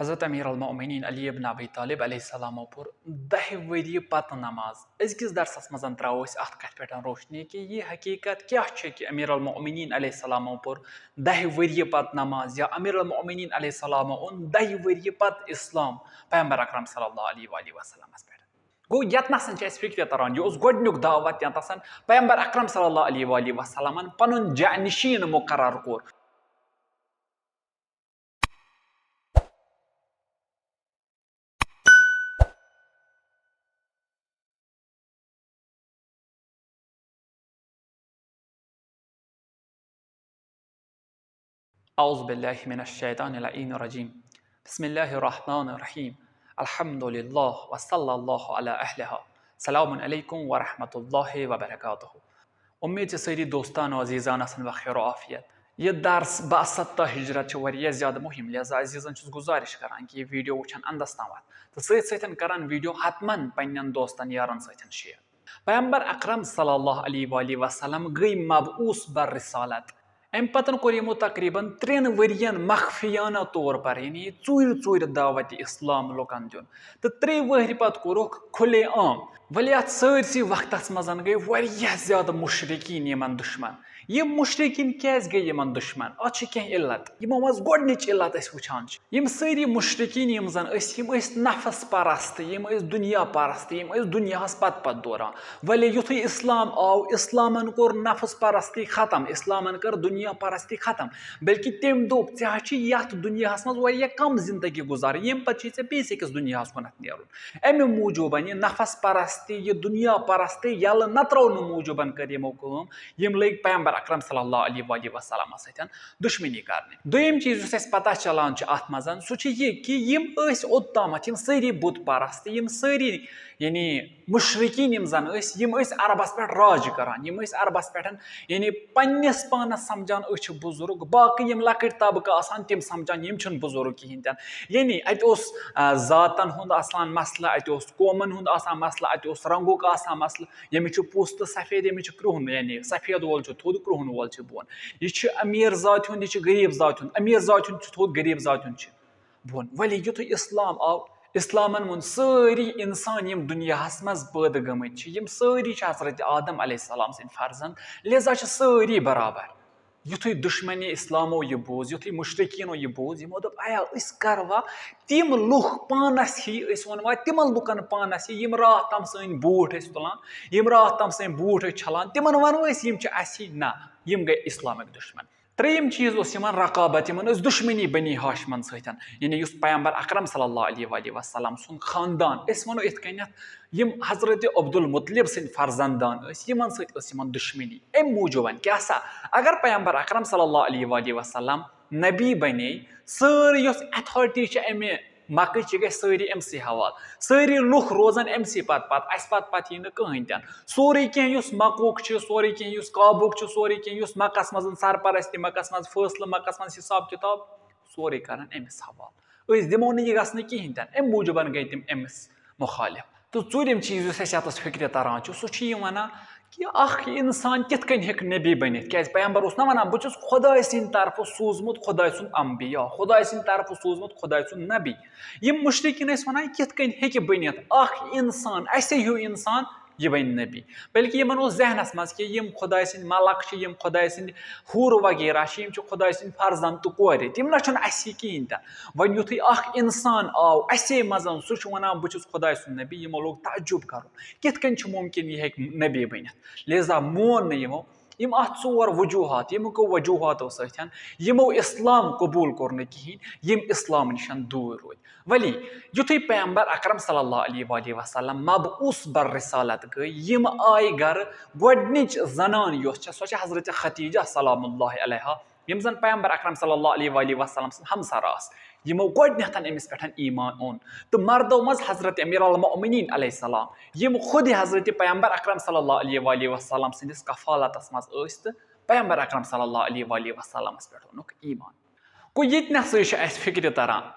حضرت امیر المؤمنین علی ابن ابی طالب علیہ السلامو پور 10 ؤری پتہٕ نماز أزکِس درسس منٛز تراوو أسۍ اتھ کتھ پٮ۪ٹھ روشنی کہِ یہِ حقیٖقت کیاہ چھِ کہِ امیر المؤمنین علیہ السلامو پور 10 ؤری پتہٕ نماز یا امیر المؤمنین علیہ السلامو اوٚن 10 ؤری پتہٕ اسلام پیغمبر اکرم صلی اللہ علیہ وسلمس پٮ۪ٹھ گوٚو یتنس چھِ اَسہِ فکرِ تران یہِ اوس گۄڈٕنیُک دعوت یتنس پیغمبر اکرم صلی اللہ علیہ وسلمن پنُن جانشین مقرر کوٚر اعوذ باللہ من الشیطان اللعین الرجیم بسم اللہ الرحمن الرحیم الحمد للہ وصلی اللہ علی اہلہا السلام علیکم ورحمۃ اللہ وبرکاتہ امید چھِ سٲری دوستان و عزیزان آسن بخیر و عافیت یہ درس ب70 ہجرت چھِ واریاہ زیادٕ مہم لہذا عزیزن چھُس گُزٲرِش کران کہِ یہِ ویٖڈیو وٕچھن انٛدس تامتھ تہٕ سۭتۍ سۭتۍ کرن ویٖڈیو حتمن پننٮ۪ن دوستن یارن سۭتۍ شیر پیغمبر اکرم صلی اللہ علیہ وسلم گٔے مبعوث بر رسالت امہِ پتہٕ کوٚر یِمو تقریٖبن 3 ؤرین مخفیانہ طور پر یعنی ژوٗرِ دعوتِ اسلام لُکن دیُن تہٕ 3 وٕہرِ پتہٕ کوٚرُکھ کھُلے عام وۄنۍ یتھ سٲرسٕے وقتس منٛز گٔے واریاہ زیادٕ مُشرِقیٖن یِمن دُشمن یِم مُشرِقیٖن کیازِ گٔے یِمن دُشمن اتھ چھِ کینٛہہ علت یِمو منٛز گۄڈنِچ علت أسۍ وٕچھان چھِ یِم سٲری مُشرِقیٖن یِم زن ٲسۍ یِم ٲسۍ نفس پرست یِم ٲسۍ دُنیا پرست یِم ٲسۍ دُنیاہس پتہٕ دوران وۄنۍ یُتھُے اسلام آو اسلامن کوٚر نفس پرستی ختم اسلامن کٔر دُنیا پرستی ختم بلکہِ تٔمۍ دوٚپ ژےٚ حظ چھِ یتھ دُنیاہس منٛز واریاہ کم زندگی گُزارٕنۍ ییٚمہِ پتہٕ چھُے ژےٚ بیٚیِس أکِس دُنیاہس کُنتھ نیرُن امہِ موٗجوٗبن یہِ نفس پرستی یہِ دُنیا پرستی یلہٕ نہ ترٛاونہٕ موٗجوٗبن کٔر یِمو کٲم یِم لٔگۍ پیغمبر اکرم صلی اللہ علیہ وسلمس سۭتۍ دُشمنی کرنہِ دوٚیِم چیٖز یُس اَسہِ پتہ چلان چھُ اتھ منٛز سُہ چھُ یہِ کہِ یِم ٲسۍ اوٚتامتھ یِم سٲری بُت پرست یِم سٲری یعنی مُشرِقیٖن یِم زن ٲسۍ یِم ٲسۍ عربس پٮ۪ٹھ راج کران یِم ٲسۍ عربس پٮ۪ٹھ یعنی پننِس پانس سمجھان أسۍ چھِ بُزرگ باقٕے یِم لۄکٕٹۍ طبقہٕ آسان تِم سمجھان یِم چھِنہٕ بُزرگ کِہینۍ تہِ نہٕ یعنی اَتہِ اوس ذاتن ہُنٛد آسان مسلہٕ اَتہِ اوس قومن ہُنٛد آسان مسلہٕ اَتہِ اوس رنٛگُک آسان مسلہٕ ییٚمِس چھُ پوٚس تہٕ سفید ییٚمِس چھُ کرٛہُن یعنی سفید وول چھُ تھوٚد کرٛہُن وول چھُ بۄن یہِ چھُ أمیٖر ذاتہِ ہُنٛد یہِ چھُ غریٖب ذاتہِ ہُنٛد أمیٖر ذاتہِ ہُنٛد چھُ تھوٚد غریٖب ذاتہِ ہُنٛد چھُ بۄن ؤلۍ یُتھُے اسلام آو اسلامن ووٚن سٲری انسان یِم دُنیاہس منٛز پٲدٕ گٔمٕتۍ چھِ یِم سٲری چھِ حضرت آدم علیہ السلام سٕنٛدۍ فرزنٛد لہذا چھِ سٲری برابر یُتھُے دُشمنی اسلامو یہِ بوٗز یُتھُے مُشرِقیٖنو یہِ بوٗز یِمو دوٚپ ایا أسۍ کروا تِم لُکھ پانس ہی أسۍ وَنوا تِمن لُکن پانس ہی یِم راتھ تام سٲنۍ بوٗٹھ ٲسۍ تُلان یِم راتھ تام سٲنۍ بوٗٹھ ٲسۍ چھلان تِمن وَنو أسۍ یِم چھِ اَسہِ ہی نہ یِم گٔے اسلامٕکۍ دُشمن ترٛیٚیِم چیٖز اوس یِمن رقابت یِمن ٲس دُشمنی بنی ہاشمن سۭتۍ یعنی یُس پیغمبر اکرم صلی اللہ علیہ وسلم سُنٛد خاندان أسۍ وَنو یِتھ کٔنٮ۪تھ یِم حضرت عبدالمطلب سٕنٛدۍ فرزندان ٲسۍ یِمن سۭتۍ ٲس یِمن دُشمنی امہِ موٗجوٗبن کیٛاہ سا اگر پیغمبر اکرم صلی اللہ علیہ وسلم نبی بنے سٲرٕے یۄس ایتھارٹی چھِ امہِ مکٕچ یہِ گژھِ سٲری أمسٕے حوالہٕ سٲری لُکھ روزن أمسٕے پتہٕ اَسہِ پتہٕ یی نہٕ کٕہٕنۍ تہِ نہٕ سورُے کینٛہہ یُس مکُک چھُ سورُے کینٛہہ یُس کابُک چھُ سورُے کینٛہہ یُس مکس منٛز سرپرستی مکس منٛز فٲصلہٕ مکس منٛز حساب کِتاب سورُے کرن أمِس حوالہٕ أسۍ دِمو نہٕ یہِ گژھنہٕ کِہینۍ تہِ نہٕ امہِ موٗجوٗبن گٔے تِم أمِس مُخالِف تہٕ ژوٗرِم چیٖز یُس اَسہِ یَتس فِکرِ تران چھُ سُہ چھُ یہِ وَنان کہِ اکھ اِنسان کِتھ کٔنۍ ہیٚکہِ نبی بٔنِتھ کیازِ پیغمبر اوس نہ وَنان بہٕ چھُس خۄداے سٕنٛدِ طرفہٕ سوٗزمُت خۄداے سُنٛد امبیا خۄداے سٕنٛدِ طرفہٕ سوٗزمُت خۄداے سُنٛد نبی یِم مُشرِقیٖن ٲسۍ وَنان کِتھ کٔنۍ ہیٚکہِ بٔنِتھ اکھ اِنسان اَسے ہیوٗ اِنسان یہِ بَنہِ نبی بلکہِ یِمن اوس ذہنس منٛز کہِ یِم خۄداے سٕنٛدۍ ملک چھِ یِم خۄداے سٕنٛدۍ حوٗر وغیرہ چھِ یِم چھِ خۄداے سٕنٛدۍ فرزنٛد تہٕ کورِ تِم نہ چھُنہٕ اَسہِ کِہینۍ تہِ وۄنۍ یِتھُے اکھ اِنسان آو اَسے منٛز سُہ چھُ وَنان بہٕ چھُس خۄداے سُنٛد نبی یِمو لوگ تعجُب کرُن کِتھ کٔنۍ چھُ مُمکِن یہِ ہیٚکہِ نبی بٔنِتھ لہذا مون نہٕ یِمو یِم اَتھ 4 وجوٗہات یِمو وجوٗہاتو سۭتۍ یِمو اسلام قبوٗل کوٚر نہٕ کِہینۍ یِم اسلام نِش دوٗر روٗدۍ ولی یُتھُے پیغمبر اکرم صلی اللہ علیہ وسلم مبعوث بر رسالت گٔے یِم آیہِ گرٕ گۄڈنِچ زنان یۄس چھےٚ سۄ چھےٚ حضرت ختیٖجہ سلام اللہ علیہا یِم زن پیغمبر اکرم صلی اللہ علیہ وسلم سٕنٛز ہمسر آسہٕ یِمو گۄڈنٮ۪تھ أمِس پٮ۪ٹھ ایٖمان اوٚن تہٕ مردو منٛز حضرت امیر المؤمنین علیہ السلام یِم خۄد حضرت پیغمبر اکرم صلی اللہ علیہ وسلم سٕنٛدِس کفالتس منٛز ٲسۍ تہٕ پیغمبر اکرم صلی اللہ علیہ وسلمس پٮ۪ٹھ اوٚنُکھ ایٖمان گوٚو ییٚتہِ نسٕے چھُ اَسہِ فِکرِ تران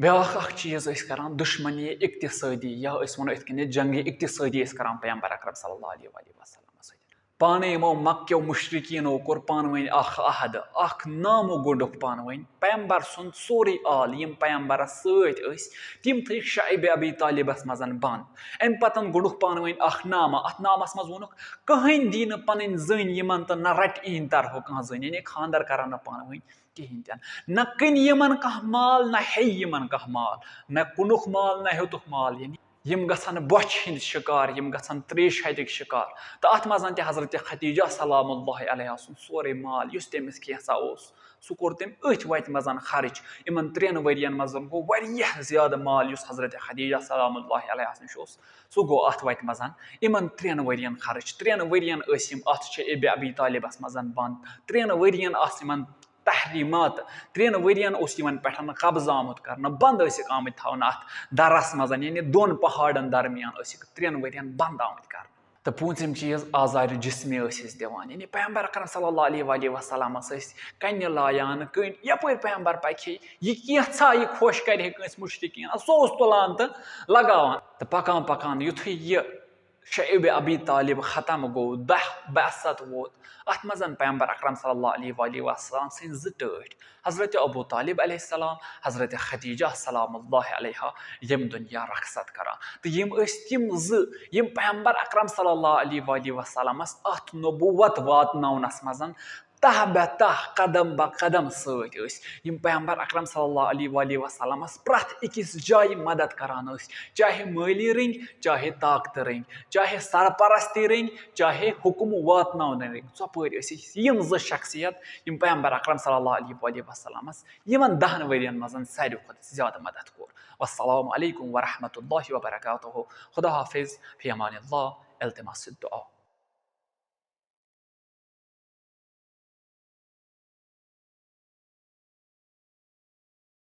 بیٛاکھ اکھ چیٖز ٲسۍ کران دُشمنی اقتصٲدی یا أسۍ وَنو یِتھ کٔنٮ۪تھ جنگی اقتصٲدی ٲسۍ کران پیغمبر اکرم صلی اللہ علیہ وسلمس سۭتۍ پانے یِمو مکیو مُشرِقیٖنو کوٚر پانہٕ ؤنۍ اکھ عہد اکھ نامہٕ گوٚنڈُکھ پانہٕ ؤنۍ پیغمبر سُنٛد سورُے آل یِم پیغمبرس سۭتۍ ٲسۍ تِم تھٲیِکھ شعیب ابی طالبس منٛز بنٛد اَمہِ پتہٕ گوٚنڈُکھ پانہٕ ؤنۍ اکھ نامہ اتھ نامس منٛز ووٚنُکھ کٕہٕنۍ دی نہٕ پنٕنۍ زٔنۍ یِمن تہٕ نہ رٹہِ یِہنٛدِ طرفہٕ کانٛہہ زٔنۍ یعنی خانٛدر کرن نہٕ پانہٕ ؤنۍ کِہینۍ تہِ نہ کٕنہِ یِمن کانٛہہ مال نہ ہیٚیہِ یِمن کانٛہہ مال نہ کُنُکھ مال نہ ہیوٚتُکھ مال یعنی یِم گژھن بۄچھِ ہٕنٛدۍ شِکار یِم گژھن تریش ہَتِکۍ شِکار تہٕ اتھ منٛز تہِ حضرت خدیجہ سلام اللہ علیہ سُنٛد سورُے مال یُس تٔمِس کینٛژھا اوس سُہ کوٚر تٔمۍ أتھۍ وَتہِ منٛز خرٕچ یِمن 3 ؤرین منٛز گوٚو واریاہ زیادٕ مال یُس حضرت خدیجہ سلام اللہ علیہ نِش اوس سُہ گوٚو اتھ وَتہِ منٛز یِمن 3 ؤرین خرٕچ 3 ؤرین ٲسۍ یِم اتھ شعیب ابی طالبس منٛز بنٛد 3 ؤرین آسہٕ یِمن تحریٖمات 3 ؤرین اوس یِمن پٮ۪ٹھ قبضہٕ آمُت کرنہٕ بنٛد ٲسِکھ آمٕتۍ تھاونہٕ اتھ درس منٛز یعنی 2 پہاڑن درمیان ٲسِکھ 3 ؤرین بنٛد آمٕتۍ کرنہٕ تہٕ پوٗنٛژِم چیٖز آزارِ جسمی ٲسۍ أسۍ دِوان یعنی پیغمبر اکرم صلی اللہ علیہ وسلمس ٲسۍ کنہِ لایان کٔنۍ یپٲرۍ پیغمبر پکہِ ہے یہِ کینٛژھا یہِ خۄش کرِ ہے کٲنٛسہِ مُشرِقیٖن سُہ اوس تُلان تہٕ لگاوان تہٕ پکان پکان یُتھُے یہِ شعیب ابی طالب ختم گوٚو 10 بعثت ووت اتھ منٛز پیغمبر اکرم صلی اللہ علیہ وسلم سٕنٛدۍ 2 ٹٲٹھۍ حضرت ابو طالب علیہ السلام حضرت خدیجہ سلام اللہ علیہ یِم دُنیا رخصت کران تہٕ یِم ٲسۍ تِم 2 یِم پیغمبر اکرم صلی اللہ علیہ وسلمس اتھ نبوت واتناونس منٛز تہ بہ تہ قدم بہ قدم سۭتۍ ٲسۍ یِم پیغمبر اکرم صلی اللہ علیہ وسلمس پرٛٮ۪تھ أکِس جایہِ مدد کران ٲسۍ چاہے مٲلی رٔنگۍ چاہے طاقتہٕ رٔنگۍ چاہے سرپرستی رٔنگۍ چاہے حُکم واتناونہٕ رٔنگۍ ژۄپٲرۍ ٲسۍ یِم 2 شخصیت یِم پیغمبر اکرم صلی اللہ علیہ وسلمس یِمن 10 ؤرین منٛز ساروی کھۄتہٕ زیادٕ مدد کوٚر والسلام علیکم ورحمۃ اللہ وبرکاتہ خدا حافظ فی امان اللہ التماس الدعاء